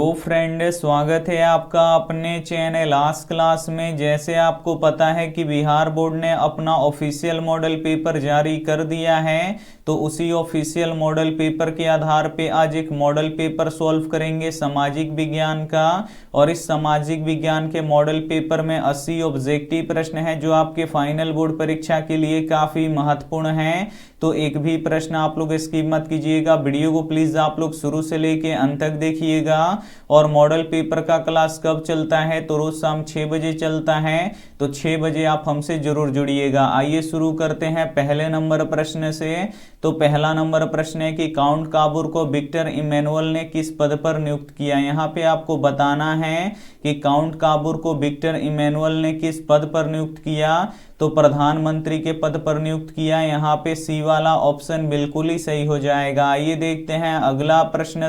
तो फ्रेंड, स्वागत है आपका अपने चैनल आज क्लास में। जैसे आपको पता है कि बिहार बोर्ड ने अपना ऑफिशियल मॉडल पेपर जारी कर दिया है, तो उसी ऑफिशियल मॉडल पेपर के आधार पे आज एक मॉडल पेपर सॉल्व करेंगे सामाजिक विज्ञान का। और इस सामाजिक विज्ञान के मॉडल पेपर में 80 ऑब्जेक्टिव प्रश्न हैं जो आपके फाइनल बोर्ड परीक्षा के लिए काफी महत्वपूर्ण हैं। तो एक भी प्रश्न आप लोग स्किप मत कीजिएगा, वीडियो को प्लीज आप लोग शुरू से लेके अंत तक देखिएगा। और मॉडल पेपर का क्लास कब चलता है? तो रोज शाम 6 बजे चलता है, तो 6 बजे आप हमसे जरूर जुड़िएगा। आइए शुरू करते हैं पहले नंबर प्रश्न से। तो पहला नंबर प्रश्न है कि काउंट काबूर को विक्टर इमैनुअल ने किस पद पर नियुक्त किया। यहाँ पे आपको बताना है कि काउंट काबूर को विक्टर इमैनुअल ने किस पद पर नियुक्त किया। तो प्रधानमंत्री के पद पर नियुक्त किया। यहाँ पे सी वाला ऑप्शन बिल्कुल ही सही हो जाएगा। आइए देखते हैं अगला प्रश्न।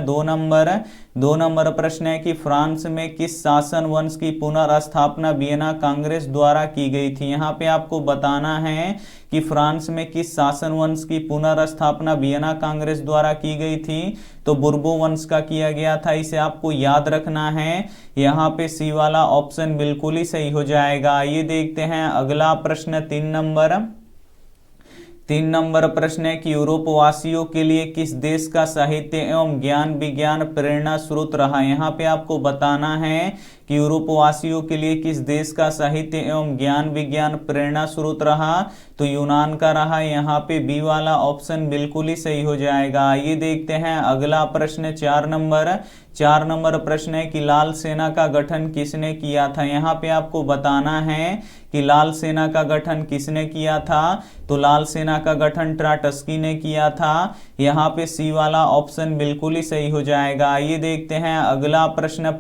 दो नंबर प्रश्न है कि फ्रांस में किस शासन वंश की पुनर्स्थापना वियना कांग्रेस द्वारा की गई थी। यहाँ पे आपको बताना है कि फ्रांस में किस शासन वंश की पुनर्स्थापना वियना कांग्रेस द्वारा की गई थी। तो बुर्बो वंश का किया गया था, इसे आपको याद रखना है। यहाँ पे सी वाला ऑप्शन बिल्कुल ही सही हो जाएगा। ये देखते हैं अगला प्रश्न। 3 नंबर प्रश्न है कि यूरोप वासियों के लिए किस देश का साहित्य एवं ज्ञान विज्ञान प्रेरणा स्रोत रहा। यहाँ पे आपको बताना है कि यूरोप वासियों के लिए किस देश का साहित्य एवं ज्ञान विज्ञान प्रेरणा स्रोत रहा। तो यूनान का रहा। यहाँ पे बी वाला ऑप्शन बिल्कुल ही सही हो जाएगा। ये देखते हैं अगला प्रश्न। 4 नंबर प्रश्न है कि लाल सेना का गठन किसने किया था। यहाँ पे आपको बताना है कि लाल सेना का गठन किसने किया था। तो लाल सेना का गठन ट्राटस्की ने किया था। यहाँ पे सी वाला ऑप्शन बिल्कुल ही सही हो जाएगा। ये देखते हैं अगला प्रश्न।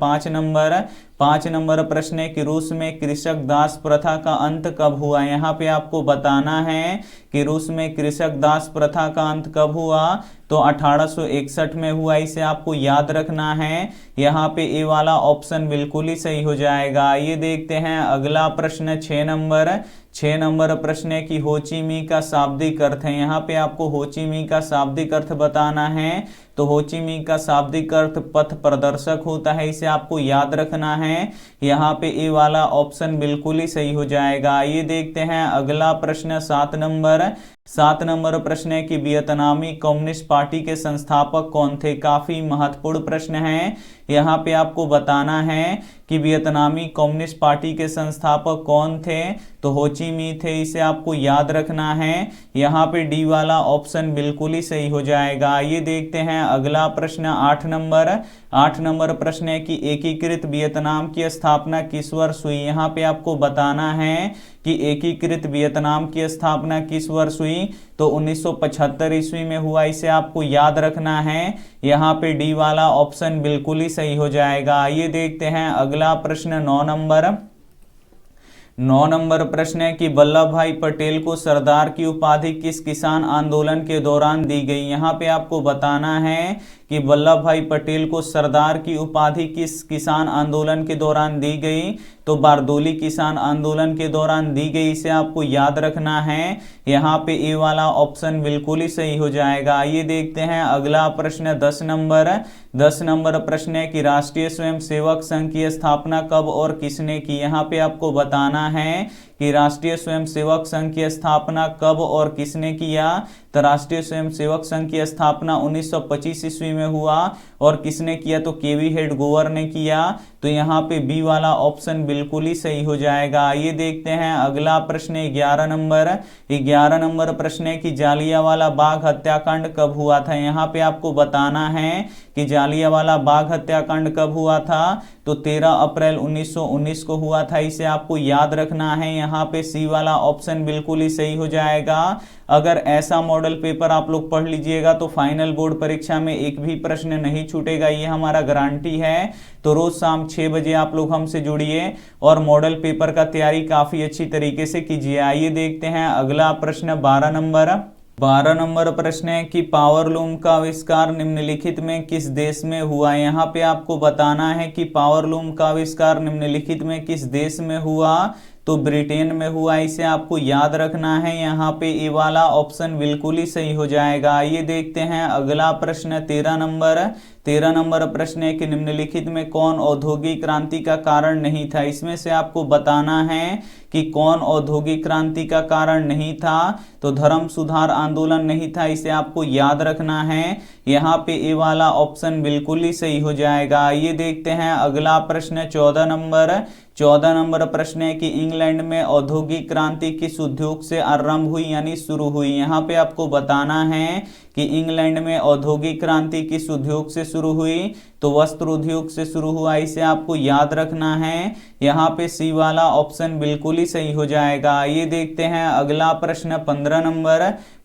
5 नंबर प्रश्न है कि रूस में कृषक दास प्रथा का अंत कब हुआ। यहाँ पे आपको बताना है कि रूस में कृषक दास प्रथा का अंत कब हुआ। तो 1861 में हुआ, इसे आपको याद रखना है। यहाँ पे ए वाला ऑप्शन बिल्कुल ही सही हो जाएगा। ये देखते हैं अगला प्रश्न। 6 नंबर प्रश्न है कि होची मिन्ह का शाब्दिक अर्थ है। यहाँ पे आपको होची मिन्ह का शाब्दिक अर्थ बताना है। तो होची मिन्ह का शाब्दिक अर्थ पथ प्रदर्शक होता है, इसे आपको याद रखना है। यहाँ पे ए वाला ऑप्शन बिल्कुल ही सही हो जाएगा। ये देखते हैं अगला प्रश्न। 7 नंबर प्रश्न है कि वियतनामी कम्युनिस्ट पार्टी के संस्थापक कौन थे। काफी महत्वपूर्ण प्रश्न है। यहाँ पे आपको बताना है कि वियतनामी कम्युनिस्ट पार्टी के संस्थापक कौन थे। तो होची मिन्ह थे, इसे आपको याद रखना है। यहाँ पे डी वाला ऑप्शन बिल्कुल ही सही हो जाएगा। ये देखते हैं अगला प्रश्न। 8 नंबर प्रश्न है कि एकीकृत वियतनाम की स्थापना किस वर्ष हुई। यहाँ पे आपको बताना है कि एकीकृत वियतनाम की स्थापना किस वर्ष हुई। तो 1975 ईस्वी में हुआ, इसे आपको याद रखना है। यहाँ पे डी वाला ऑप्शन बिल्कुल ही सही हो जाएगा। ये देखते हैं अगला प्रश्न। 9 नंबर प्रश्न है कि वल्लभ भाई पटेल को सरदार की उपाधि किस किसान आंदोलन के दौरान दी गई। यहाँ पे आपको बताना है कि वल्लभ भाई पटेल को सरदार की उपाधि किस किसान आंदोलन के दौरान दी गई। तो बारदोली किसान आंदोलन के दौरान दी गई, इसे आपको याद रखना है। यहाँ पे ए वाला ऑप्शन बिल्कुल ही सही हो जाएगा। ये देखते हैं अगला प्रश्न। 10 नंबर प्रश्न है कि राष्ट्रीय स्वयंसेवक संघ की स्थापना कब और किसने की। यहाँ पे आपको बताना है कि राष्ट्रीय स्वयंसेवक संघ की स्थापना कब और किसने किया। तो राष्ट्रीय स्वयंसेवक संघ की स्थापना 1925 ईस्वी में हुआ। और किसने किया? तो केवी हेडगोवर ने किया। तो यहाँ पे बी वाला ऑप्शन बिल्कुल ही सही हो जाएगा। ये देखते हैं अगला प्रश्न। 11 नंबर प्रश्न है कि जालियांवाला बाग हत्याकांड कब हुआ था। यहाँ पे आपको बताना है कि जालियांवाला बाग हत्याकांड कब हुआ था। तो 13 अप्रैल 1919 को हुआ था, इसे आपको याद रखना है। यहाँ पे सी वाला ऑप्शन बिल्कुल ही सही हो जाएगा। अगर ऐसा मॉडल पेपर आप लोग पढ़ लीजिएगा तो फाइनल बोर्ड परीक्षा में एक भी प्रश्न नहीं छूटेगा, ये हमारा गारंटी है। तो रोज शाम 6 बजे आप लोग हमसे जुड़िए और मॉडल पेपर का तैयारी काफी अच्छी तरीके से कीजिए। आइए देखते हैं अगला प्रश्न। 12 नंबर प्रश्न है कि पावरलूम का आविष्कार निम्नलिखित में किस देश में हुआ। यहाँ पे आपको बताना है कि पावरलूम का आविष्कार निम्नलिखित में किस देश में हुआ। तो तो ब्रिटेन में हुआ, इसे आपको याद रखना है। यहाँ पे ए वाला ऑप्शन बिल्कुल ही सही हो जाएगा। आइए देखते हैं अगला प्रश्न 13 नंबर प्रश्न है कि निम्नलिखित में कौन औद्योगिक क्रांति का कारण नहीं था। इसमें से आपको बताना है कि कौन औद्योगिक क्रांति का कारण नहीं था। तो धर्म सुधार आंदोलन नहीं था, इसे आपको याद रखना है। यहाँ पे ए वाला ऑप्शन बिल्कुल ही सही हो जाएगा। आइए देखते हैं अगला प्रश्न 14 नंबर प्रश्न है कि इंग्लैंड में औद्योगिक क्रांति किस उद्योग से आरंभ हुई यानी शुरू हुई। यहाँ पे आपको बताना है कि इंग्लैंड में औद्योगिक क्रांति किस उद्योग से शुरू हुई। तो वस्त्र उद्योग से शुरू हुआ, इसे आपको याद रखना है। यहाँ पे सी वाला ऑप्शन बिल्कुल ही सही हो जाएगा। ये देखते हैं अगला प्रश्न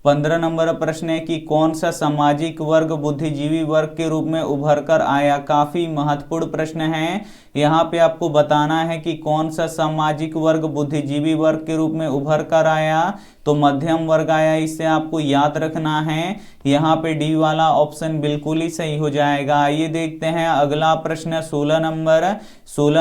15 नंबर प्रश्न है कि कौन सा सामाजिक वर्ग बुद्धिजीवी वर्ग के रूप में उभर कर आया। काफी महत्वपूर्ण प्रश्न है। यहाँ पे आपको बताना है कि कौन सा सामाजिक वर्ग बुद्धिजीवी वर्ग के रूप में उभर कर आया। तो मध्यम वर्ग आया, इसे आपको याद रखना है। यहाँ पे डी वाला ऑप्शन बिल्कुल ही सही हो जाएगा। ये देखते हैं अगला प्रश्न 16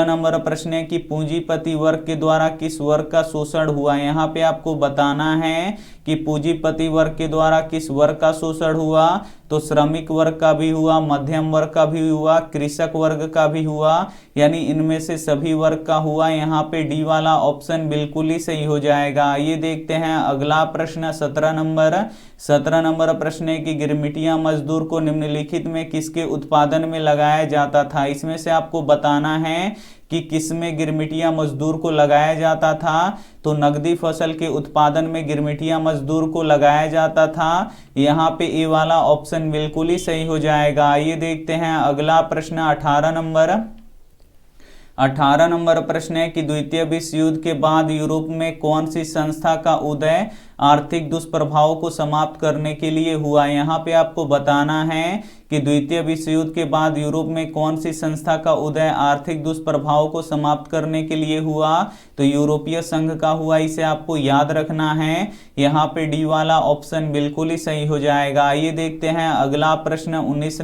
नंबर प्रश्न है कि पूंजीपति वर्ग के द्वारा किस वर्ग का शोषण हुआ। यहाँ पे आपको बताना है कि पूंजीपति वर्ग के द्वारा किस वर्ग का शोषण हुआ। तो श्रमिक वर्ग का भी हुआ, मध्यम वर्ग का भी हुआ, कृषक वर्ग का भी हुआ, यानी इनमें से सभी वर्ग का हुआ। यहाँ पे डी वाला ऑप्शन बिल्कुल ही सही हो जाएगा। ये देखते हैं अगला प्रश्न 17 नंबर प्रश्न है कि गिरमिटिया मजदूर को निम्नलिखित में किसके उत्पादन में लगाया जाता था। इसमें से आपको बताना है कि किसमें गिरमिटिया मजदूर को लगाया जाता था। तो नकदी फसल के उत्पादन में गिरमिटिया मजदूर को लगाया जाता था। यहाँ पे ए वाला ऑप्शन बिल्कुल ही सही हो जाएगा। ये देखते हैं अगला प्रश्न 18 नंबर प्रश्न है कि द्वितीय विश्व युद्ध के बाद यूरोप में कौन सी संस्था का उदय आर्थिक दुष्प्रभावों को समाप्त करने के लिए हुआ। यहाँ पे आपको बताना है कि द्वितीय विश्व युद्ध के बाद यूरोप में कौन सी संस्था का उदय आर्थिक दुष्प्रभावों को समाप्त करने के लिए हुआ। तो यूरोपीय संघ का हुआ, इसे आपको याद रखना है। यहाँ पे डी वाला ऑप्शन बिल्कुल ही सही हो जाएगा। ये देखते हैं अगला प्रश्न 19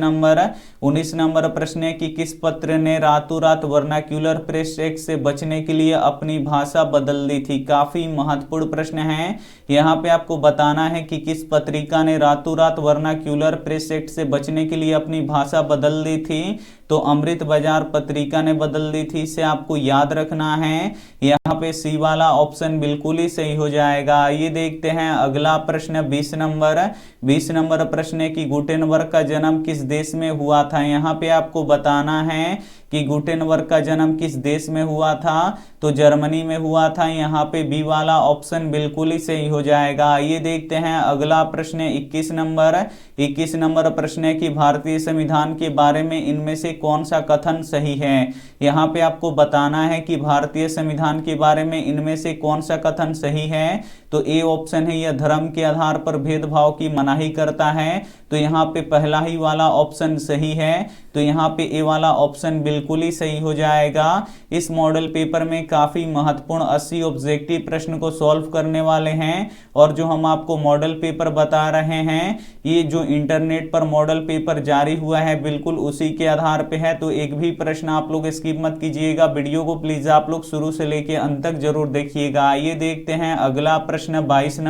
नंबर प्रश्न है कि किस पत्र ने रातों रात वर्नाक्यूलर प्रेस एक्ट से बचने के लिए अपनी भाषा बदल दी थी। काफी महत्वपूर्ण प्रश्न है। यहाँ पे आपको बताना है कि किस पत्रिका ने रातों रात वर्नाक्यूलर प्रेस एक्ट से बचने के लिए अपनी भाषा बदल दी थी। तो अमृत बाजार पत्रिका ने बदल दी थी, इसे आपको याद रखना है। यहाँ पे सी वाला ऑप्शन बिल्कुल ही सही हो जाएगा। ये देखते हैं अगला प्रश्न 20 नंबर प्रश्न है कि गुटेनबर्ग का जन्म किस देश में हुआ था। यहाँ पे आपको बताना है कि गुटेनबर्ग का जन्म किस देश में हुआ था। तो जर्मनी में हुआ था। यहाँ पे बी वाला ऑप्शन बिल्कुल ही सही हो जाएगा। ये देखते हैं अगला प्रश्न 21 नंबर प्रश्न है कि भारतीय संविधान के बारे में इनमें से कौन सा कथन सही है। यहाँ पे आपको बताना है कि भारतीय संविधान के बारे में इनमें से कौन सा कथन सही है। तो ए ऑप्शन है, यह धर्म के आधार पर भेदभाव की मनाही करता है। तो यहाँ पे पहला ही वाला ऑप्शन सही है। तो यहाँ पे ए वाला ऑप्शन बिल्कुल ही सही हो जाएगा। इस मॉडल पेपर में काफी महत्वपूर्ण 80 ऑब्जेक्टिव प्रश्न को सॉल्व करने वाले हैं। और जो हम आपको मॉडल पेपर बता रहे हैं, ये जो इंटरनेट पर मॉडल पेपर जारी हुआ है बिल्कुल उसी के आधार पे है। तो एक भी प्रश्न आप लोग स्किप मत कीजिएगा। वीडियो को प्लीज आप लोग शुरू से लेके अंत तक जरूर देखिएगा। ये देखते हैं अगला प्रश्न 22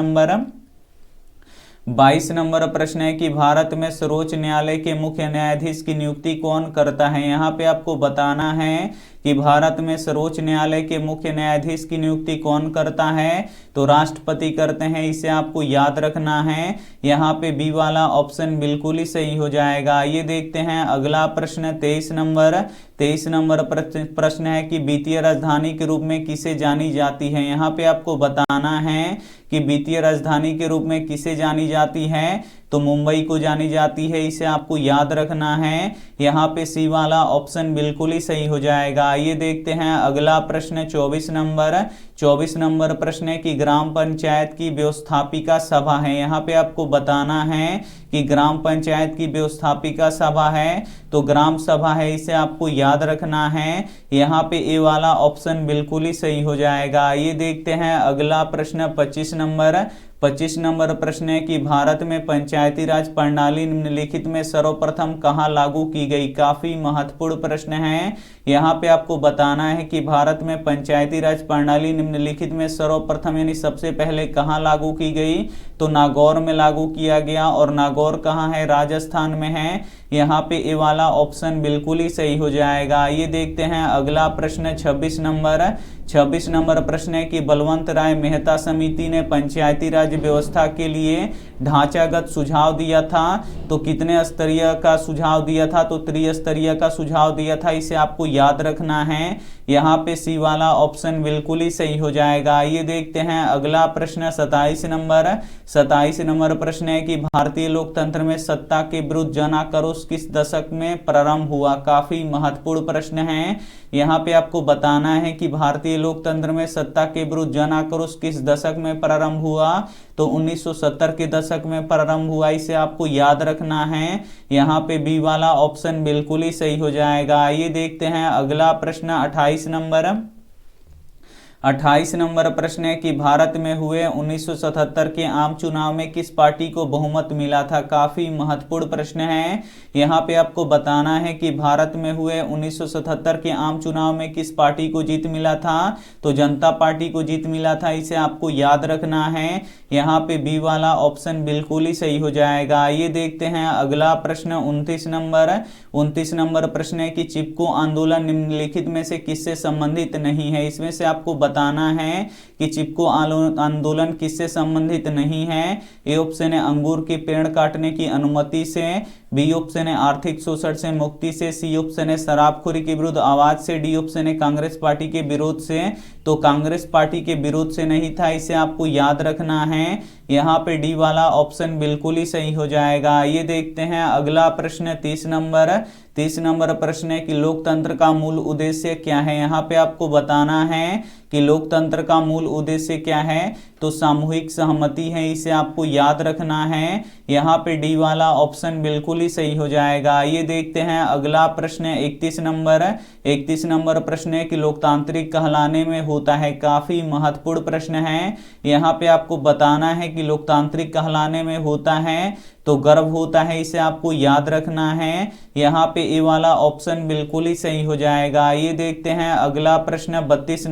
नंबर प्रश्न है कि भारत में सर्वोच्च न्यायालय के मुख्य न्यायाधीश की नियुक्ति कौन करता है। यहाँ पे आपको बताना है कि भारत में सर्वोच्च न्यायालय के मुख्य न्यायाधीश की नियुक्ति कौन करता है। तो राष्ट्रपति करते हैं, इसे आपको याद रखना है। यहाँ पे बी वाला ऑप्शन बिल्कुल ही सही हो जाएगा। ये देखते हैं अगला प्रश्न 23 नंबर प्रश्न है कि वित्तीय राजधानी के रूप में किसे जानी जाती है। यहाँ पे आपको बताना है कि वित्तीय राजधानी के रूप में किसे जानी जाती है। तो मुंबई को जानी जाती है, इसे आपको याद रखना है। यहाँ पे सी वाला ऑप्शन बिल्कुल ही सही हो जाएगा। ये देखते हैं अगला प्रश्न 24 नंबर प्रश्न है कि ग्राम पंचायत की व्यवस्थापिका सभा है। यहाँ पे आपको बताना है कि ग्राम पंचायत की व्यवस्थापिका सभा है। तो ग्राम सभा है, इसे आपको याद रखना है। यहाँ पे ए वाला ऑप्शन बिल्कुल ही सही हो जाएगा। ये देखते हैं अगला प्रश्न 25 25 नंबर प्रश्न है कि भारत में पंचायती राज प्रणाली निम्नलिखित में सर्वप्रथम कहाँ लागू की गई। काफी महत्वपूर्ण प्रश्न है। यहाँ पे आपको बताना है कि भारत में पंचायती राज प्रणाली निम्नलिखित में सर्वप्रथम यानी सबसे पहले कहाँ लागू की गई, तो नागौर में लागू किया गया। और नागौर कहाँ है, राजस्थान में है। यहाँ पे ए वाला ऑप्शन बिल्कुल ही सही हो जाएगा। ये देखते हैं अगला प्रश्न 26 नंबर प्रश्न है कि बलवंत राय मेहता समिति ने पंचायती राज व्यवस्था के लिए ढांचागत सुझाव दिया था, तो कितने स्तरीय का सुझाव दिया था, तो त्रिस्तरीय का सुझाव दिया था। इसे आपको याद रखना है। यहाँ पे सी वाला ऑप्शन बिल्कुल ही सही हो जाएगा। ये देखते हैं अगला प्रश्न 27 नंबर प्रश्न है कि भारतीय लोकतंत्र में सत्ता के विरुद्ध जन आक्रोश किस दशक में प्रारंभ हुआ। काफी महत्वपूर्ण प्रश्न है। यहाँ पे आपको बताना है कि भारतीय लोकतंत्र में सत्ता के विरुद्ध जन आक्रोश किस दशक में प्रारंभ हुआ, तो 1970 के दशक में प्रारंभ हुआ। इसे आपको याद रखना है। यहाँ पे बी वाला ऑप्शन बिल्कुल ही सही हो जाएगा। ये देखते हैं अगला प्रश्न 28 नंबर प्रश्न है कि भारत में हुए 1977 के आम चुनाव में किस पार्टी को बहुमत मिला था। काफी महत्वपूर्ण प्रश्न है। यहाँ पे आपको बताना है कि भारत में हुए 1977 के आम चुनाव में किस पार्टी को जीत मिला था, तो जनता पार्टी को जीत मिला था। इसे आपको याद रखना है। यहाँ पे बी वाला ऑप्शन बिल्कुल ही सही हो जाएगा। ये देखते हैं अगला प्रश्न 29 नंबर प्रश्न है कि चिपको आंदोलन निम्नलिखित में से किससे संबंधित नहीं है। इसमें से आपको बताना है कि चिपको आंदोलन किससे संबंधित नहीं है। ए ऑप्शन है अंगूर के पेड़ काटने की अनुमति से, बी ऑप्शन है आर्थिक शोषण से मुक्ति से, सी ऑप्शन है शराबखोरी के विरुद्ध आवाज से, डी ऑप्शन है कांग्रेस पार्टी के विरोध से। तो कांग्रेस पार्टी के विरोध से नहीं था। इसे आपको याद रखना है। यहाँ पे डी वाला ऑप्शन बिल्कुल ही सही हो जाएगा। ये देखते हैं अगला प्रश्न 30 नंबर प्रश्न है कि लोकतंत्र का मूल उद्देश्य क्या है। यहाँ पे आपको बताना है कि लोकतंत्र का मूल उद्देश्य क्या है, तो सामूहिक सहमति है। इसे आपको याद रखना है। यहाँ पे डी वाला ऑप्शन बिल्कुल ही सही हो जाएगा। ये देखते हैं अगला प्रश्न 31 नंबर प्रश्न है कि लोकतांत्रिक कहलाने में होता है। काफी महत्वपूर्ण प्रश्न है। यहाँ पे आपको बताना है कि लोकतांत्रिक कहलाने में होता है तो गर्व होता है। इसे आपको याद रखना है। यहाँ पे ए वाला ऑप्शन बिल्कुल ही सही हो जाएगा। ये देखते हैं अगला प्रश्न 32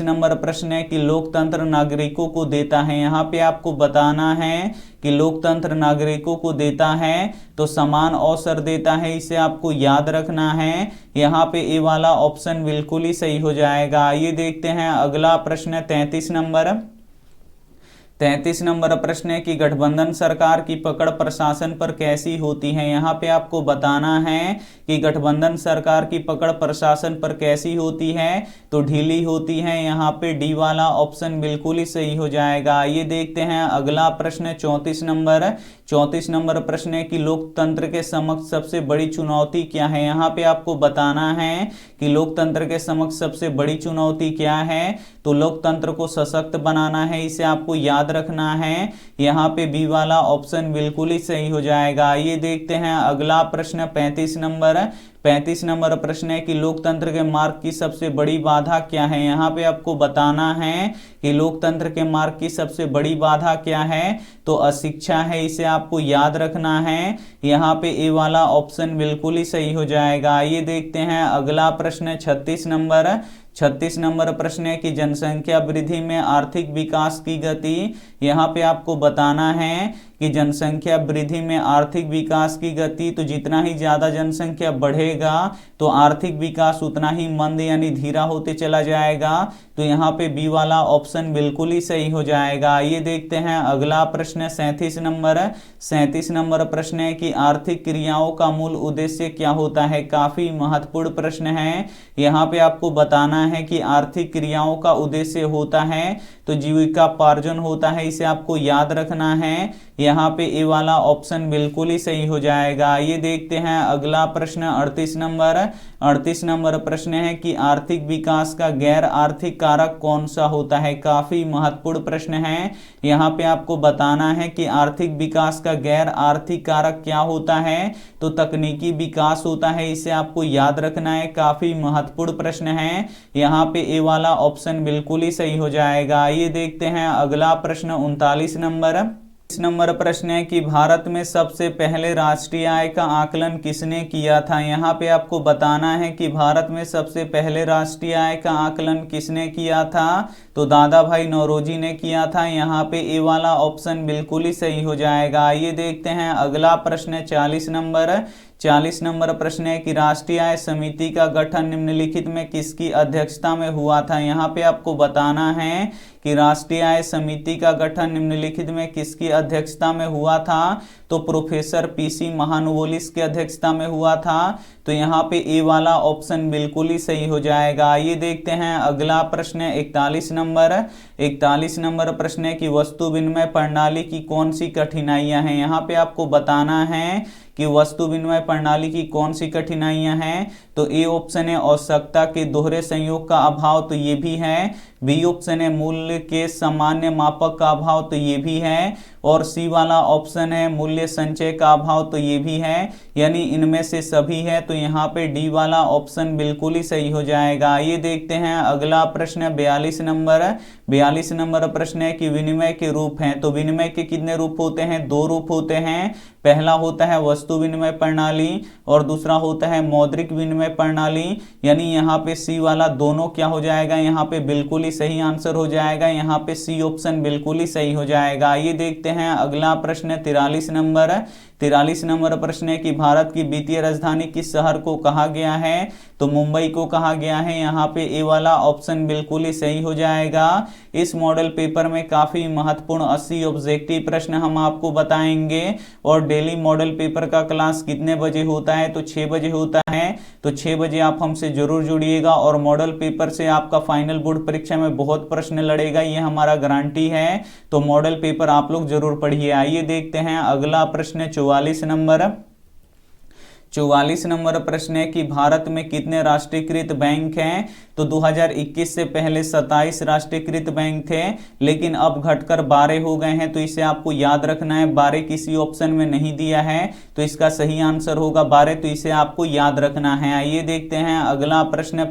नंबर प्रश्न है कि लोकतंत्र नागरिकों को देता है। यहाँ पे आपको बताना है कि लोकतंत्र नागरिकों को देता है तो समान अवसर देता है। इसे आपको याद रखना है। यहाँ पे ए वाला ऑप्शन बिल्कुल ही सही हो जाएगा। ये देखते हैं अगला प्रश्न 33 नंबर प्रश्न है कि गठबंधन सरकार की पकड़ प्रशासन पर कैसी होती है। यहाँ पे आपको बताना है कि गठबंधन सरकार की पकड़ प्रशासन पर कैसी होती है, तो ढीली होती है। यहाँ पे डी वाला ऑप्शन बिल्कुल ही सही हो जाएगा। ये देखते हैं अगला प्रश्न 34 नंबर प्रश्न है कि लोकतंत्र के समक्ष सबसे बड़ी चुनौती क्या है। यहाँ पे आपको बताना है कि लोकतंत्र के समक्ष सबसे बड़ी चुनौती क्या है, तो लोकतंत्र को सशक्त बनाना है। इसे आपको याद रखना है। यहाँ पे बी वाला ऑप्शन बिल्कुल ही सही हो जाएगा। ये देखते हैं अगला प्रश्न 35 नंबर प्रश्न है कि लोकतंत्र के मार्ग की सबसे बड़ी बाधा क्या है। यहाँ पे आपको बताना है कि लोकतंत्र के मार्ग की सबसे बड़ी बाधा क्या है, तो अशिक्षा है। इसे आपको याद रखना है। यहाँ पे ए वाला ऑप्शन बिल्कुल ही सही हो जाएगा। ये देखते हैं अगला प्रश्न 36 नंबर प्रश्न है कि जनसंख्या वृद्धि में आर्थिक विकास की गति। यहाँ पे आपको बताना है कि जनसंख्या वृद्धि में आर्थिक विकास की गति, तो जितना ही ज्यादा जनसंख्या बढ़ेगा तो आर्थिक विकास उतना ही मंद यानी धीरा होते चला जाएगा। तो यहाँ पे बी वाला ऑप्शन बिल्कुल ही सही हो जाएगा। ये देखते हैं अगला प्रश्न 37 नंबर प्रश्न है कि आर्थिक क्रियाओं का मूल उद्देश्य क्या होता है। काफी महत्वपूर्ण प्रश्न है। यहाँ पे आपको बताना है कि आर्थिक क्रियाओं का उद्देश्य होता है तो जीविका पार्जन होता है। इसे आपको याद रखना है। यहाँ पे ए वाला ऑप्शन बिल्कुल ही सही हो जाएगा। ये देखते हैं अगला प्रश्न 38 नंबर प्रश्न है कि आर्थिक विकास का गैर आर्थिक कारक कौन सा होता है। काफी महत्वपूर्ण प्रश्न है। यहाँ पे आपको बताना है कि आर्थिक विकास का गैर आर्थिक कारक क्या होता है, तो तकनीकी विकास होता है। इसे आपको याद रखना है, काफी महत्वपूर्ण प्रश्न है। यहाँ पे ए वाला ऑप्शन बिल्कुल ही सही हो जाएगा। ये देखते हैं अगला प्रश्न 39 नंबर। इस नंबर प्रश्न है कि भारत में सबसे पहले राष्ट्रीय आय का आकलन किसने किया था। यहाँ पे आपको बताना है कि भारत में सबसे पहले राष्ट्रीय आय का आकलन किसने किया था, तो दादा भाई नौरोजी ने किया था। यहाँ पे ए वाला ऑप्शन बिल्कुल ही सही हो जाएगा। ये देखते हैं अगला प्रश्न 40 नंबर प्रश्न है कि राष्ट्रीय आय समिति का गठन निम्नलिखित में किसकी अध्यक्षता में हुआ था। यहाँ पे आपको बताना है कि राष्ट्रीय आय समिति का गठन निम्नलिखित में किसकी अध्यक्षता में हुआ था, तो प्रोफेसर पीसी महानुवोलिस की अध्यक्षता में हुआ था। तो यहाँ पे ए वाला ऑप्शन बिल्कुल ही सही हो जाएगा। ये देखते हैं अगला प्रश्न 41 नंबर प्रश्न है कि वस्तु विनिमय प्रणाली की कौन सी कठिनाइयां हैं। यहाँ पे आपको बताना है कि वस्तु विनिमय प्रणाली की कौन सी कठिनाइयां हैं, तो ए ऑप्शन है आवश्यकता के दोहरे संयोग का अभाव, तो ये भी है। बी ऑप्शन है मूल्य के सामान्य मापक का अभाव, तो ये भी है। और सी वाला ऑप्शन है मूल्य संचय का अभाव, तो ये भी है। यानी इनमें से सभी है, तो यहाँ पे डी वाला ऑप्शन बिल्कुल ही सही हो जाएगा। ये देखते हैं अगला प्रश्न 42 नंबर प्रश्न है कि विनिमय के रूप हैं। तो विनिमय के कितने रूप होते हैं, दो रूप होते हैं। पहला होता है वस्तु विनिमय प्रणाली और दूसरा होता है मौद्रिक विनिमय प्रणाली। यानी यहाँ पे सी वाला दोनों क्या हो जाएगा, यहाँ पे बिल्कुल ही सही आंसर हो जाएगा। यहाँ पे सी ऑप्शन बिल्कुल ही सही हो जाएगा। ये देखते हैं अगला प्रश्न 43 नंबर प्रश्न है कि भारत की वित्तीय राजधानी किस शहर को कहा गया है, तो मुंबई को कहा गया है। यहाँ पे ए वाला ऑप्शन बिल्कुल ही सही हो जाएगा। इस मॉडल पेपर में काफी महत्वपूर्ण 80 ऑब्जेक्टिव प्रश्न हम आपको बताएंगे। और डेली मॉडल पेपर का क्लास कितने बजे होता है, तो 6 बजे होता है। तो 6 बजे आप हमसे जरूर जुड़िएगा और मॉडल पेपर से आपका फाइनल बोर्ड परीक्षा में बहुत प्रश्न लड़ेगा, ये हमारा गारंटी है। तो मॉडल पेपर आप लोग जरूर पढ़िए। आइए देखते हैं अगला प्रश्न 44 नंबर प्रश्न है कि भारत में कितने राष्ट्रीयकृत बैंक हैं, तो 2021 से पहले 27 राष्ट्रीयकृत बैंक थे, लेकिन अब घटकर 12 हो गए हैं। तो इसे आपको याद रखना है, 12 किसी ऑप्शन में नहीं दिया है, तो इसका सही आंसर होगा 12। तो इसे आपको याद रखना है। आइए देखते हैं अगला प्रश्न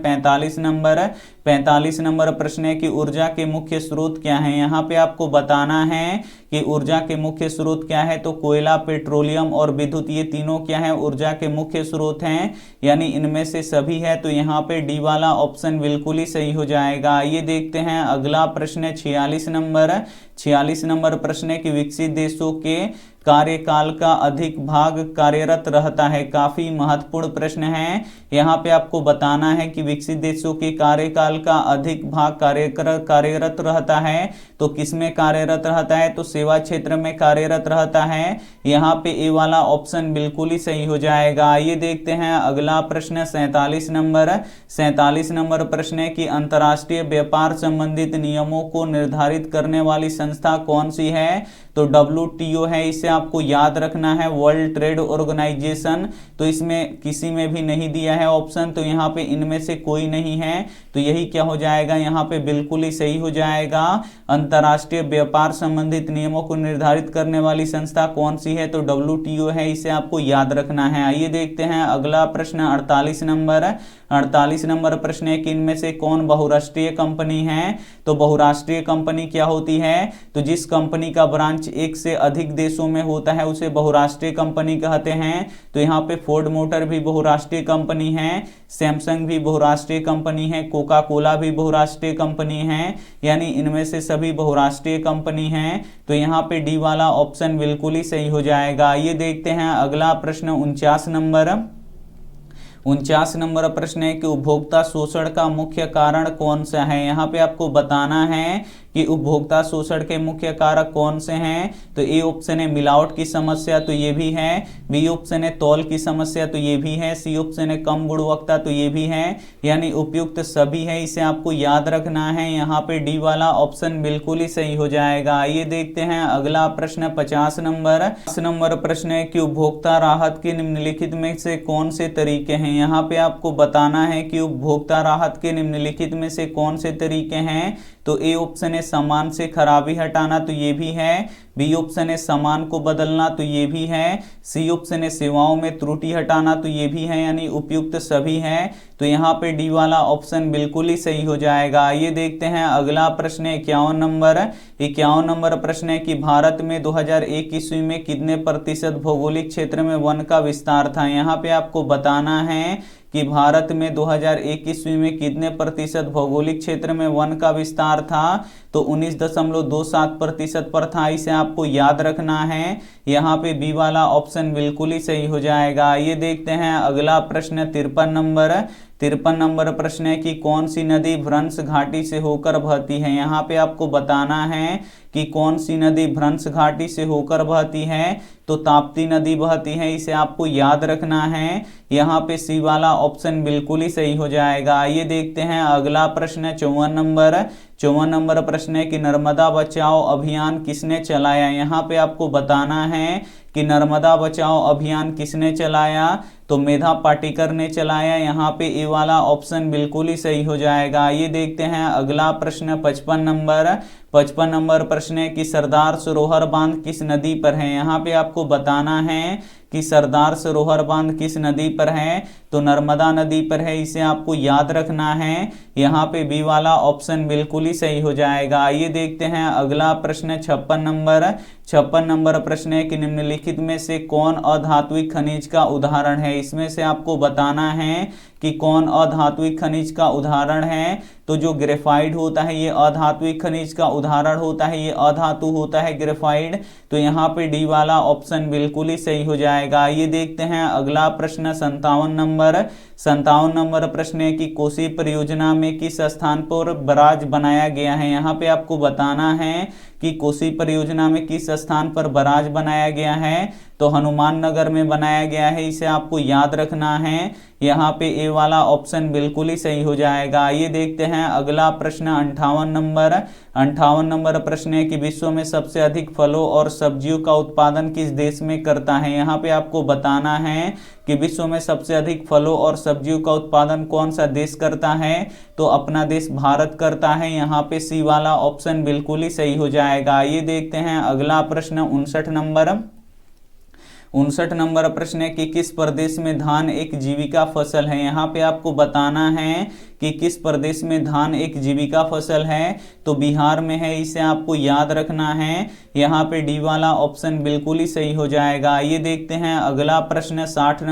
45 नंबर प्रश्न है कि ऊर्जा के मुख्य स्रोत क्या है। यहाँ पे आपको बताना है कि ऊर्जा के मुख्य स्रोत क्या है, तो कोयला, पेट्रोलियम और विद्युत, ये तीनों क्या है, ऊर्जा के मुख्य स्रोत हैं। यानी इनमें से सभी है, तो यहाँ पे डी वाला ऑप्शन बिल्कुल ही सही हो जाएगा। ये देखते हैं अगला प्रश्न 46 नंबर प्रश्न है कि विकसित देशों के कार्यकाल का अधिक भाग कार्यरत रहता है। काफी महत्वपूर्ण प्रश्न है। यहाँ पे आपको बताना है कि विकसित देशों के कार्यकाल का अधिक भाग कार्यरत रहता है, तो किसमें कार्यरत रहता है, तो सेवा क्षेत्र में कार्यरत रहता है। यहाँ पे ए वाला ऑप्शन बिल्कुल ही सही हो जाएगा। ये देखते हैं अगला प्रश्न 47 नंबर प्रश्न है कि अंतर्राष्ट्रीय व्यापार संबंधित नियमों को निर्धारित करने वाली संस्था कौन सी है, तो WTO है। इसे आपको याद रखना है, वर्ल्ड ट्रेड ऑर्गेनाइजेशन। तो इसमें किसी में भी नहीं दिया है ऑप्शन, तो यहाँ पे इनमें से कोई नहीं है, तो यही क्या हो जाएगा, यहाँ पे बिल्कुल ही सही हो जाएगा। अंतर्राष्ट्रीय व्यापार संबंधित नियमों को निर्धारित करने वाली संस्था कौन सी है, तो WTO है। इसे आपको याद रखना है। आइए देखते हैं अगला प्रश्न 48 नंबर प्रश्न है कि इनमें से कौन बहुराष्ट्रीय कंपनी है, तो बहुराष्ट्रीय कंपनी क्या होती है, तो जिस कंपनी का ब्रांच एक से अधिक देशों में होता है उसे बहुराष्ट्रीय कंपनी कहते हैं। तो यहाँ पे फोर्ड मोटर भी बहुराष्ट्रीय कंपनी है, सैमसंग भी बहुराष्ट्रीय कंपनी है, कोका कोला भी बहुराष्ट्रीय कंपनी है। यानी इनमें से सभी बहुराष्ट्रीय कंपनी हैं। तो यहाँ पे डी वाला ऑप्शन बिल्कुल ही सही हो जाएगा। ये देखते हैं अगला प्रश्न 49 नंबर प्रश्न है कि उपभोक्ता शोषण का मुख्य कारण कौन सा है। यहाँ पे आपको बताना है कि उपभोक्ता शोषण के मुख्य कारक कौन से हैं, तो ए ऑप्शन है मिलावट की समस्या, तो ये भी है। बी ऑप्शन है तौल की समस्या, तो ये भी है। सी ऑप्शन है कम गुणवत्ता, तो ये भी है। यानी उपयुक्त सभी है, इसे आपको याद रखना है। यहाँ पे डी वाला ऑप्शन बिल्कुल ही सही हो जाएगा। आइए देखते हैं अगला प्रश्न 50 नंबर प्रश्न है कि उपभोक्ता राहत के निम्नलिखित में से कौन से तरीके हैं। यहाँ पे आपको बताना है कि उपभोक्ता राहत के निम्नलिखित में से कौन से तरीके हैं। तो ए ऑप्शन है सामान से खराबी हटाना, तो ये भी है। बी ऑप्शन है सामान को बदलना, तो ये भी है। सी ऑप्शन है सेवाओं में त्रुटि हटाना, तो ये भी है। यानी उपयुक्त सभी है, तो यहाँ पे डी वाला ऑप्शन बिल्कुल ही सही हो जाएगा। ये देखते हैं अगला प्रश्न 51 नंबर प्रश्न है कि भारत में 2001 ईस्वी में कितने प्रतिशत भौगोलिक क्षेत्र में वन का विस्तार था। यहाँ पे आपको बताना है कि भारत में 2001 ईस्वी में कितने प्रतिशत भौगोलिक क्षेत्र में वन का विस्तार था, तो 19.27% पर था। इसे आपको याद रखना है। यहाँ पे बी वाला ऑप्शन बिल्कुल ही सही हो जाएगा। ये देखते हैं अगला प्रश्न 53 नंबर प्रश्न है कि कौन सी नदी भ्रंश घाटी से होकर बहती है। यहाँ पे आपको बताना है कि कौन सी नदी भ्रंश घाटी से होकर बहती है, तो ताप्ती नदी बहती है। इसे आपको याद रखना है। यहाँ पे सी वाला ऑप्शन बिल्कुल ही सही हो जाएगा। ये देखते हैं अगला प्रश्न 54 नंबर प्रश्न है कि नर्मदा बचाओ अभियान किसने चलाया। यहाँ पे आपको बताना है कि नर्मदा बचाओ अभियान किसने चलाया, तो मेधा पाटेकर ने चलाया। यहाँ पे ए वाला ऑप्शन बिल्कुल ही सही हो जाएगा। ये देखते हैं अगला प्रश्न 55 नंबर प्रश्न है कि सरदार सरोवर बांध किस नदी पर है। यहाँ पे आपको बताना है कि सरदार सरोवर बांध किस नदी पर है, तो नर्मदा नदी पर है। इसे आपको याद रखना है। यहाँ पे बी वाला ऑप्शन बिल्कुल ही सही हो जाएगा। ये देखते हैं अगला प्रश्न 56 नंबर प्रश्न है कि निम्नलिखित में से कौन अधात्विक खनिज का उदाहरण है। इसमें से आपको बताना है कि कौन अधात्विक खनिज का उदाहरण है। तो जो ग्रेफाइट होता है ये अधात्विक खनिज का उदाहरण होता है, ये अधातु होता है ग्रेफाइट। तो यहाँ पे डी वाला ऑप्शन बिल्कुल ही सही हो जाएगा। ये देखते हैं अगला प्रश्न 57 नंबर प्रश्न है कि कोसी परियोजना में किस स्थान पर बराज बनाया गया है। यहाँ पे आपको बताना है कि कोसी परियोजना में किस स्थान पर बराज बनाया गया है, तो हनुमान नगर में बनाया गया है। इसे आपको याद रखना है। यहाँ पे ए वाला ऑप्शन बिल्कुल ही सही हो जाएगा। ये देखते हैं अगला प्रश्न 58 नंबर प्रश्न है कि विश्व में सबसे अधिक फलों और सब्जियों का उत्पादन किस देश में करता है। यहाँ पे आपको बताना है कि विश्व में सबसे अधिक फलों और सब्जियों का उत्पादन कौन सा देश करता है, तो अपना देश भारत करता है। यहाँ पे सी वाला ऑप्शन बिल्कुल ही सही हो जाएगा। ये देखते हैं अगला प्रश्न 59 नंबर प्रश्न है कि किस प्रदेश में धान एक जीविका फसल है। यहाँ पे आपको बताना है कि किस प्रदेश में धान एक जीविका फसल है, तो बिहार में है। इसे आपको याद रखना है। यहाँ पे डी वाला ऑप्शन बिल्कुल ही सही हो जाएगा। ये देखते हैं अगला प्रश्न 60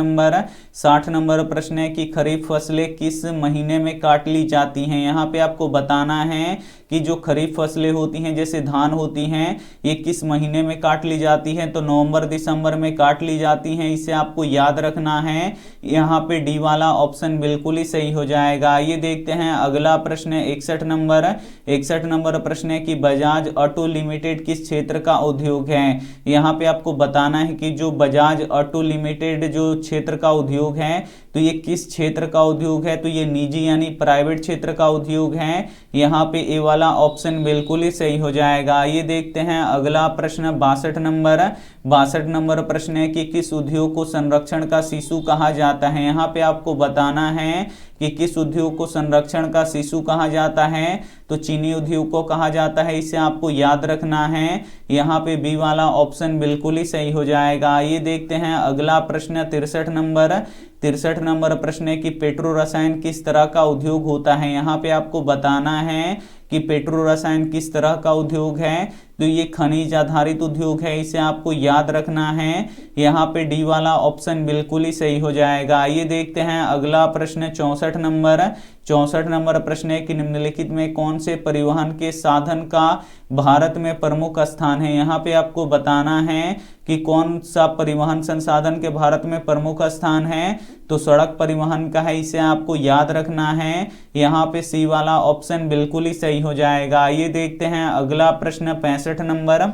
नंबर प्रश्न है कि खरीफ फसलें किस महीने में काट ली जाती हैं। यहाँ पे आपको बताना है कि जो खरीफ फसलें होती हैं जैसे धान होती हैं, ये किस महीने में काट ली जाती हैं, तो नवंबर दिसंबर में काट ली जाती हैं। इसे आपको याद रखना है। यहाँ पे डी वाला ऑप्शन बिल्कुल ही सही हो जाएगा। ये देखते हैं अगला प्रश्न 61 नंबर प्रश्न है कि बजाज ऑटो लिमिटेड किस क्षेत्र का उद्योग है। यहाँ पे आपको बताना है कि जो बजाज ऑटो लिमिटेड जो क्षेत्र का उद्योग है, तो ये किस क्षेत्र का उद्योग है, तो ये निजी यानी प्राइवेट क्षेत्र का उद्योग है। यहाँ पे ए वाला ऑप्शन बिल्कुल ही सही हो जाएगा। ये देखते हैं अगला प्रश्न 62 नंबर प्रश्न है कि किस उद्योग को संरक्षण का शिशु कहा जाता है। यहाँ पे आपको बताना है कि किस उद्योग को संरक्षण का शिशु कहा जाता है, तो चीनी उद्योग को कहा जाता है। इसे आपको याद रखना है। यहाँ पे बी वाला ऑप्शन बिल्कुल ही सही हो जाएगा। ये देखते हैं अगला प्रश्न 63 नंबर प्रश्न है कि पेट्रो रसायन किस तरह का उद्योग होता है। यहाँ पे आपको बताना है कि पेट्रो रसायन किस तरह का उद्योग है, तो ये खनिज आधारित उद्योग है, इसे आपको याद रखना है। यहाँ पे डी वाला ऑप्शन बिल्कुल ही सही हो जाएगा। आइए देखते हैं अगला प्रश्न 64 नंबर। 64 नंबर प्रश्न है कि निम्नलिखित में कौन से परिवहन के साधन का भारत में प्रमुख स्थान है। यहाँ पे आपको बताना है कि कौन सा परिवहन संसाधन के भारत में प्रमुख स्थान है, तो सड़क परिवहन का है, इसे आपको याद रखना है। यहाँ पे सी वाला ऑप्शन बिल्कुल ही सही हो जाएगा। ये देखते हैं अगला प्रश्न 65 नंबर।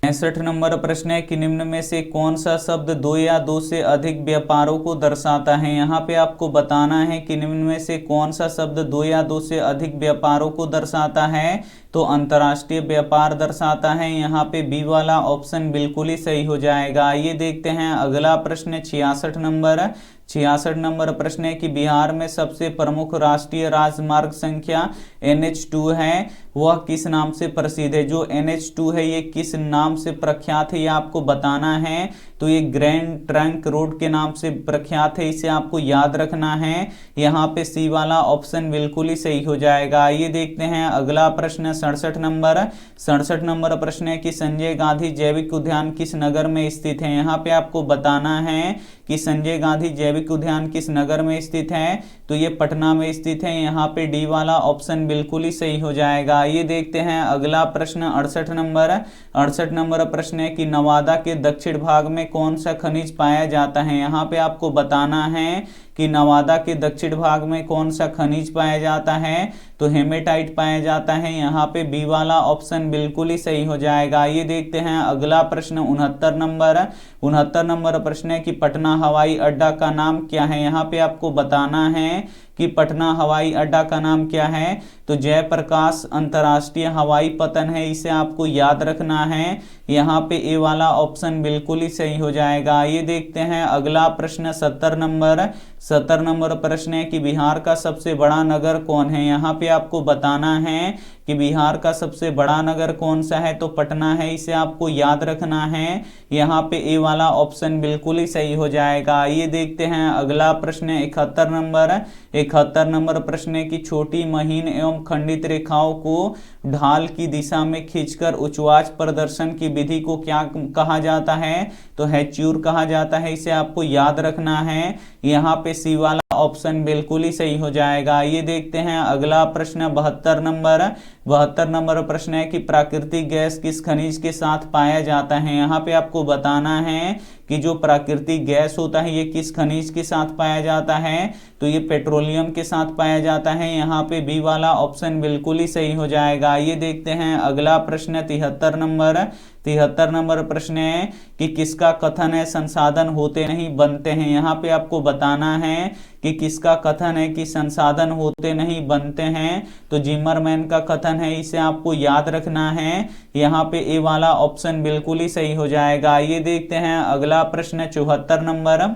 65 नंबर प्रश्न है कि निम्न में से कौन सा शब्द दो या दो से अधिक व्यापारों को दर्शाता है। यहाँ पे आपको बताना है कि निम्न में से कौन सा शब्द दो या दो से अधिक व्यापारों को दर्शाता है, तो अंतर्राष्ट्रीय व्यापार दर्शाता है। यहाँ पे बी वाला ऑप्शन बिल्कुल ही सही हो जाएगा। ये देखते हैं अगला प्रश्न 66 नंबर। 66 नंबर प्रश्न है कि बिहार में सबसे प्रमुख राष्ट्रीय राजमार्ग संख्या NH2 है, वह किस नाम से प्रसिद्ध है। जो NH2 है ये किस नाम से प्रख्यात है, ये आपको बताना है। तो ये ग्रैंड ट्रंक रोड के नाम से प्रख्यात है, इसे आपको याद रखना है। यहाँ पे सी वाला ऑप्शन बिल्कुल ही सही हो जाएगा। ये देखते हैं अगला प्रश्न 67 नंबर। 67 नंबर प्रश्न है कि संजय गांधी जैविक उद्यान किस नगर में स्थित है। यहाँ पे आपको बताना है कि संजय गांधी जैविक उद्यान किस नगर में स्थित है, तो ये पटना में स्थित है। यहाँ पे डी वाला ऑप्शन बिल्कुल ही सही हो जाएगा। ये देखते हैं अगला प्रश्न 68 नंबर। 68 नंबर प्रश्न है कि नवादा के दक्षिण भाग में कौन सा खनिज पाया जाता है। यहाँ पे आपको बताना है कि नवादा के दक्षिण भाग में कौन सा खनिज पाया जाता है, तो हेमेटाइट पाया जाता है। यहाँ पे बी वाला ऑप्शन बिल्कुल ही सही हो जाएगा। ये देखते हैं अगला प्रश्न 69 नंबर। 69 नंबर प्रश्न है कि पटना हवाई अड्डा का नाम क्या है। यहाँ पे आपको बताना है कि पटना हवाई अड्डा का नाम क्या है, तो जयप्रकाश अंतर्राष्ट्रीय हवाई पतन है, इसे आपको याद रखना है। यहाँ पे ए वाला ऑप्शन बिल्कुल ही सही हो जाएगा। ये देखते हैं अगला प्रश्न 70 नंबर। 70 नंबर प्रश्न है कि बिहार का सबसे बड़ा नगर कौन है। यहाँ पे आपको बताना है कि बिहार का सबसे बड़ा नगर कौन सा है, तो पटना है, इसे आपको याद रखना है। यहाँ पे ए वाला ऑप्शन बिल्कुल ही सही हो जाएगा। ये देखते हैं अगला प्रश्न 71 नंबर। 71 नंबर प्रश्न है कि छोटी महीन एवं खंडित रेखाओं को ढाल की दिशा में खींचकर उच्चवाच प्रदर्शन की विधि को क्या कहा जाता है, तो हैच्योर कहा जाता है, इसे आपको याद रखना है। यहाँ पे सी वाला ऑप्शन बिल्कुल ही सही हो जाएगा। ये देखते हैं अगला प्रश्न 72 नंबर। 72 नंबर प्रश्न है कि प्राकृतिक गैस किस खनिज के साथ पाया जाता है। यहाँ पे आपको बताना है कि जो प्राकृतिक गैस होता है ये किस खनिज के साथ पाया जाता है, तो ये पेट्रोलियम के साथ पाया जाता है। यहाँ पे बी वाला ऑप्शन बिल्कुल ही सही हो जाएगा। ये देखते हैं अगला प्रश्न 73 नंबर। 73 नंबर प्रश्न है कि किसका कथन है संसाधन होते नहीं बनते हैं। यहाँ पे आपको बताना है कि किसका कथन है कि संसाधन होते नहीं बनते हैं, तो जिमरमैन का कथन है, इसे आपको याद रखना है। यहाँ पे ए वाला ऑप्शन बिल्कुल ही सही हो जाएगा। ये देखते हैं अगला प्रश्न 74 नंबर।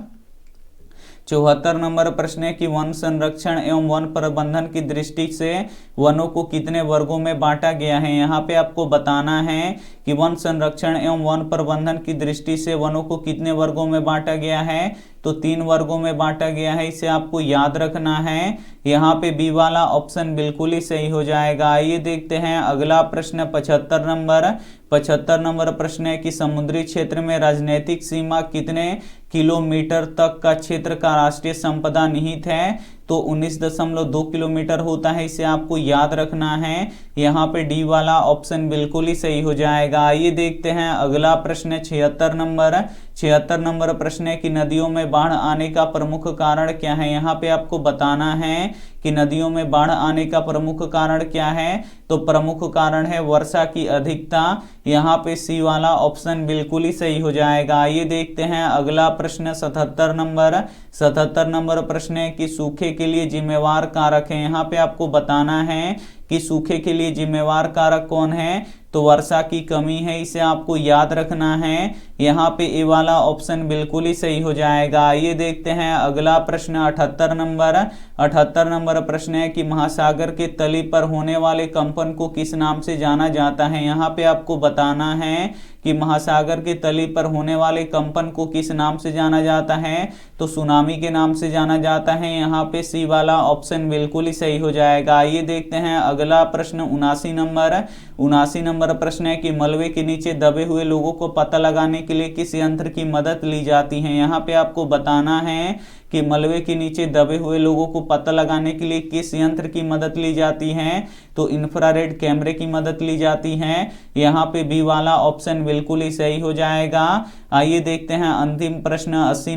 74 नंबर प्रश्न है कि वन संरक्षण एवं वन प्रबंधन की दृष्टि से वनों को कितने वर्गों में बांटा गया है। यहाँ पे आपको बताना है कि वन संरक्षण एवं वन प्रबंधन की दृष्टि से वनों को कितने वर्गों में बांटा गया है, तो 3 वर्गों में बांटा गया है, इसे आपको याद रखना है। यहाँ पे बी वाला ऑप्शन बिल्कुल ही सही हो जाएगा। ये देखते हैं अगला प्रश्न 75 नंबर। 75 नंबर प्रश्न है कि समुद्री क्षेत्र में राजनीतिक सीमा कितने किलोमीटर तक का क्षेत्र का राष्ट्रीय संपदा निहित है, तो 19.2 किलोमीटर होता है, इसे आपको याद रखना है। यहाँ पे डी वाला ऑप्शन बिल्कुल ही सही हो जाएगा। ये देखते हैं अगला प्रश्न 76 नंबर। 76 नंबर प्रश्न है कि नदियों में बाढ़ आने का प्रमुख कारण क्या है। यहाँ पे आपको बताना है कि नदियों में बाढ़ आने का प्रमुख कारण क्या है, तो प्रमुख कारण है वर्षा की अधिकता। यहाँ पे सी वाला ऑप्शन बिल्कुल ही सही हो जाएगा। ये देखते हैं अगला प्रश्न 77 नंबर। 77 नंबर प्रश्न है कि सूखे के लिए जिम्मेवार कारक है। यहाँ पे आपको बताना है कि सूखे के लिए जिम्मेवार कारक कौन है, तो वर्षा की कमी है, इसे आपको याद रखना है। यहाँ पे ए वाला ऑप्शन बिल्कुल ही सही हो जाएगा। ये देखते हैं अगला प्रश्न 78 नंबर। 78 नंबर प्रश्न है कि महासागर के तली पर होने वाले कंपन को किस नाम से जाना जाता है। यहाँ पे आपको बताना है कि महासागर के तली पर होने वाले कंपन को किस नाम से जाना जाता है, तो सुनामी के नाम से जाना जाता है। यहाँ पे सी वाला ऑप्शन बिल्कुल ही सही हो जाएगा। आइए देखते हैं अगला प्रश्न 79 नंबर प्रश्न है कि मलबे के नीचे दबे हुए लोगों को पता लगाने के लिए किस यंत्र की मदद ली जाती है। यहाँ पे आपको बताना है कि मलबे के नीचे दबे हुए लोगों को पता लगाने के लिए किस यंत्र की मदद ली जाती है, तो इंफ्रारेड कैमरे की मदद ली जाती है। यहाँ पे बी वाला ऑप्शन बिल्कुल ही सही हो जाएगा। आइए देखते हैं अंतिम प्रश्न 80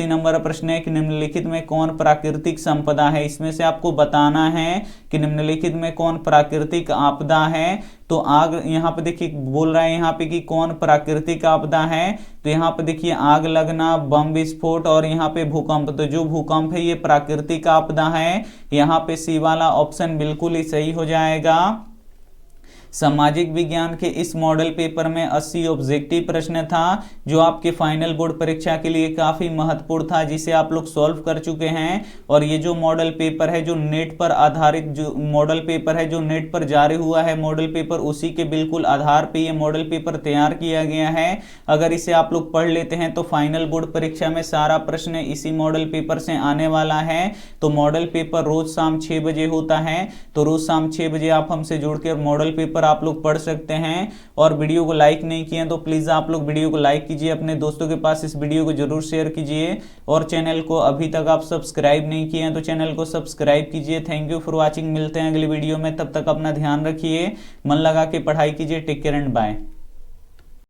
नंबर प्रश्न है कि निम्नलिखित में कौन प्राकृतिक संपदा है। इसमें से आपको बताना है कि निम्नलिखित में कौन प्राकृतिक आपदा है। तो आग, यहाँ पे देखिए बोल रहा है यहाँ पे कि कौन प्राकृतिक आपदा है, तो यहाँ पे देखिए आग लगना, बम विस्फोट और यहाँ पे भूकंप। तो जो भूकंप है ये प्राकृतिक आपदा है। यहाँ पे सी वाला ऑप्शन बिल्कुल ही सही हो जाएगा। सामाजिक विज्ञान के इस मॉडल पेपर में 80 ऑब्जेक्टिव प्रश्न था जो आपके फाइनल बोर्ड परीक्षा के लिए काफी महत्वपूर्ण था, जिसे आप लोग सॉल्व कर चुके हैं। और ये जो मॉडल पेपर है, जो नेट पर आधारित जो मॉडल पेपर है, जो नेट पर जारी हुआ है मॉडल पेपर, उसी के बिल्कुल आधार पे ये मॉडल पेपर तैयार किया गया है। अगर इसे आप लोग पढ़ लेते हैं तो फाइनल बोर्ड परीक्षा में सारा प्रश्न इसी मॉडल पेपर से आने वाला है। तो मॉडल पेपर रोज शाम 6 बजे होता है, तो रोज शाम 6 बजे आप हमसे जुड़ के मॉडल पेपर आप लोग पढ़ सकते हैं। और वीडियो को लाइक नहीं किए तो प्लीज आप लोग वीडियो को लाइक कीजिए, अपने दोस्तों के पास इस वीडियो को जरूर शेयर कीजिए। और चैनल को अभी तक आप सब्सक्राइब नहीं किए हैं तो चैनल को सब्सक्राइब कीजिए। Thank you for watching. मिलते हैं अगली वीडियो में, तब तक अपना ध्यान रखिए, मन लगा के पढ़ाई कीजिए। Take care and bye.